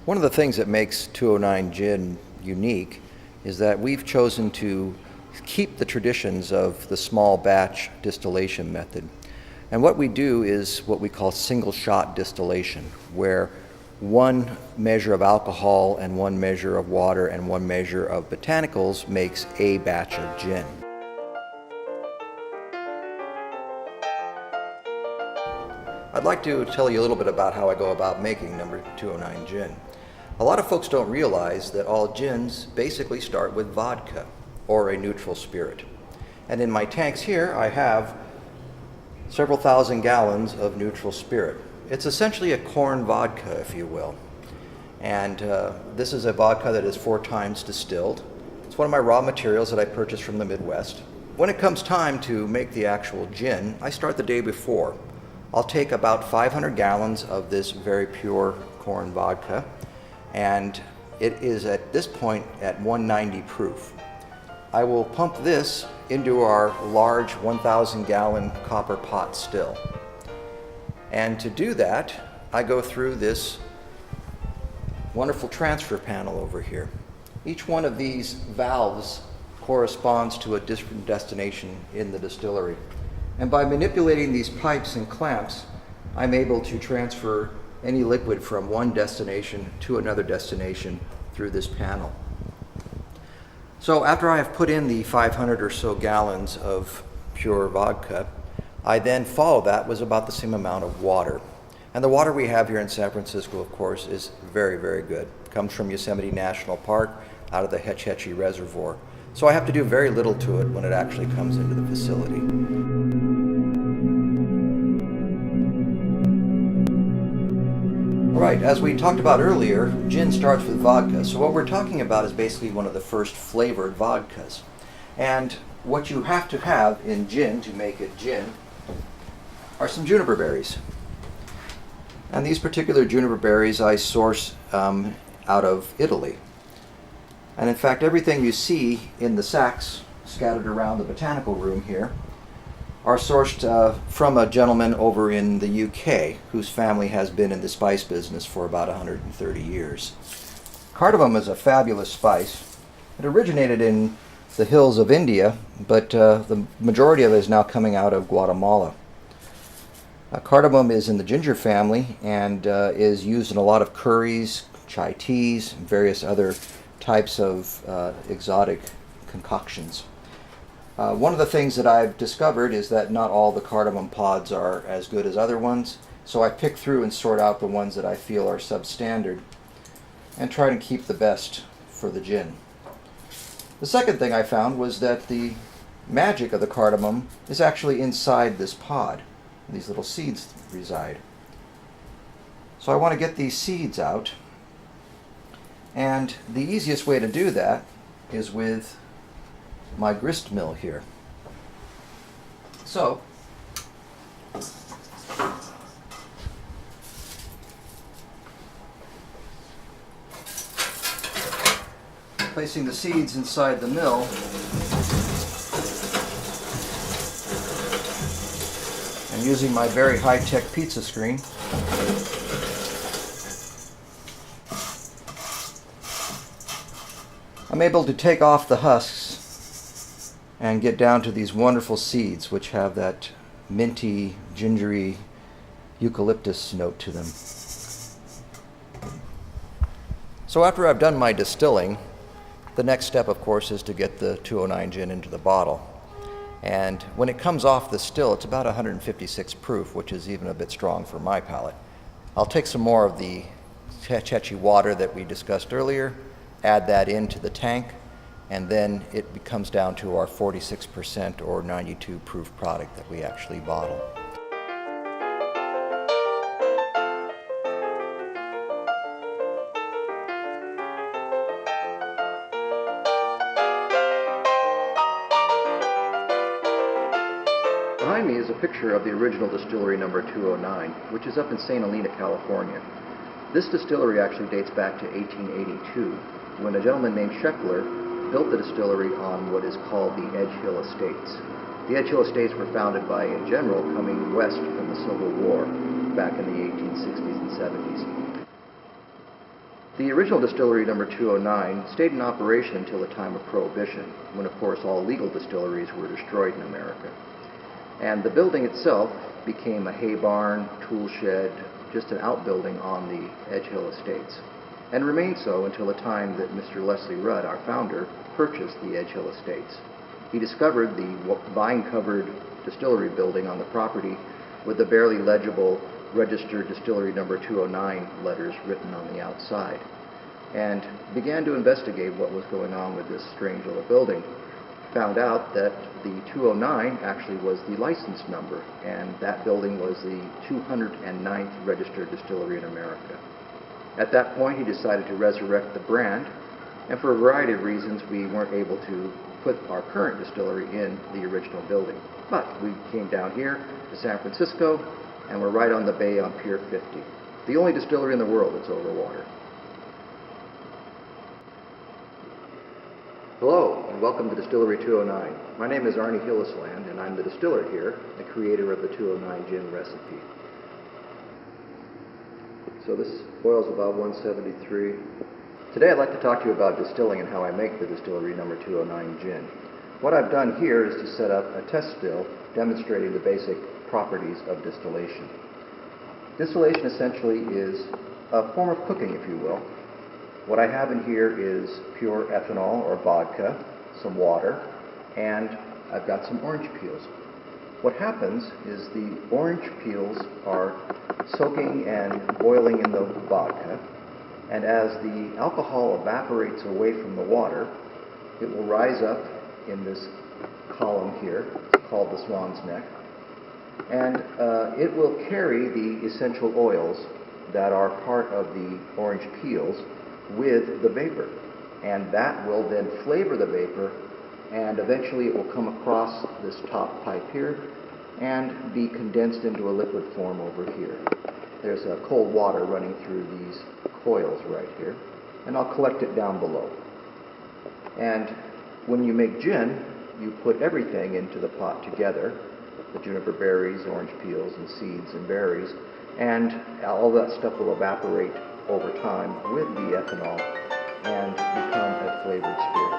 One of the things that makes 209 Gin unique is that we've chosen to keep the traditions of the small batch distillation method. And what we do is what we call single shot distillation, where one measure of alcohol and one measure of water and one measure of botanicals makes a batch of gin. I'd like to tell you a little bit about how I go about making number 209 gin. A lot of folks don't realize that all gins basically start with vodka or a neutral spirit. And in my tanks here I have several thousand gallons of neutral spirit. It's essentially a corn vodka, if you will. And this is a vodka that is 4 times distilled. It's one of my raw materials that I purchased from the Midwest. When it comes time to make the actual gin, I start the day before. I'll take about 500 gallons of this very pure corn vodka, and it is at this point at 190 proof. I will pump this into our large 1,000 gallon copper pot still. And to do that, I go through this wonderful transfer panel over here. Each one of these valves corresponds to a different destination in the distillery. And by manipulating these pipes and clamps, I'm able to transfer any liquid from one destination to another destination through this panel. So after I have put in the 500 or so gallons of pure vodka, I then follow that with about the same amount of water. And the water we have here in San Francisco, of course, is very, very good. It comes from Yosemite National Park out of the Hetch Hetchy Reservoir. So I have to do very little to it when it actually comes into the facility. Right, as we talked about earlier, gin starts with vodka. So what we're talking about is basically one of the first flavored vodkas. And what you have to have in gin to make it gin are some juniper berries. And these particular juniper berries I source out of Italy. And in fact, everything you see in the sacks scattered around the botanical room here are sourced from a gentleman over in the UK whose family has been in the spice business for about 130 years. Cardamom is a fabulous spice. It originated in the hills of India, but the majority of it is now coming out of Guatemala. Cardamom is in the ginger family and is used in a lot of curries, chai teas, and various other types of exotic concoctions. One of the things that I've discovered is that not all the cardamom pods are as good as other ones, so I pick through and sort out the ones that I feel are substandard and try to keep the best for the gin. The second thing I found was that the magic of the cardamom is actually inside this pod. These little seeds reside. So I want to get these seeds out, and the easiest way to do that is with my grist mill here. So placing the seeds inside the mill, and using my very high-tech pizza screen, I'm able to take off the husks and get down to these wonderful seeds which have that minty, gingery, eucalyptus note to them. So after I've done my distilling, the next step, of course, is to get the 209 gin into the bottle. And when it comes off the still, it's about 156 proof, which is even a bit strong for my palate. I'll take some more of the Hetch Hetchy water that we discussed earlier, add that into the tank, and then it comes down to our 46% or 92 proof product that we actually bottle. Behind me is a picture of the original distillery number 209, which is up in St. Helena, California. This distillery actually dates back to 1882, when a gentleman named Scheckler built the distillery on what is called the Edge Hill Estates. The Edge Hill Estates were founded by a general coming west from the Civil War back in the 1860s and 70s. The original distillery number 209 stayed in operation until the time of Prohibition, when of course all legal distilleries were destroyed in America. And the building itself became a hay barn, tool shed, just an outbuilding on the Edge Hill Estates, and remained so until the time that Mr. Leslie Rudd, our founder, purchased the Edge Hill Estates. He discovered the vine-covered distillery building on the property with the barely legible registered distillery number 209 letters written on the outside, and began to investigate what was going on with this strange little building. Found out that the 209 actually was the license number, and that building was the 209th registered distillery in America. At that point, he decided to resurrect the brand, and for a variety of reasons, we weren't able to put our current distillery in the original building. But we came down here to San Francisco, and we're right on the bay on Pier 50, the only distillery in the world that's over water. Hello, and welcome to Distillery 209. My name is Arnie Hillesland, and I'm the distiller here, the creator of the 209 gin recipe. So this boils about 173. Today I'd like to talk to you about distilling and how I make the distillery number 209 gin. What I've done here is to set up a test still demonstrating the basic properties of distillation. Distillation essentially is a form of cooking, if you will. What I have in here is pure ethanol or vodka, some water, and I've got some orange peels. What happens is the orange peels are soaking and boiling in the vodka, and as the alcohol evaporates away from the water, it will rise up in this column here called the swan's neck, and it will carry the essential oils that are part of the orange peels with the vapor, and that will then flavor the vapor, and eventually it will come across this top pipe here and be condensed into a liquid form over here. There's cold water running through these coils right here, and I'll collect it down below. And when you make gin, you put everything into the pot together, the juniper berries, orange peels, and seeds and berries, and all that stuff will evaporate over time with the ethanol and become a flavored spirit.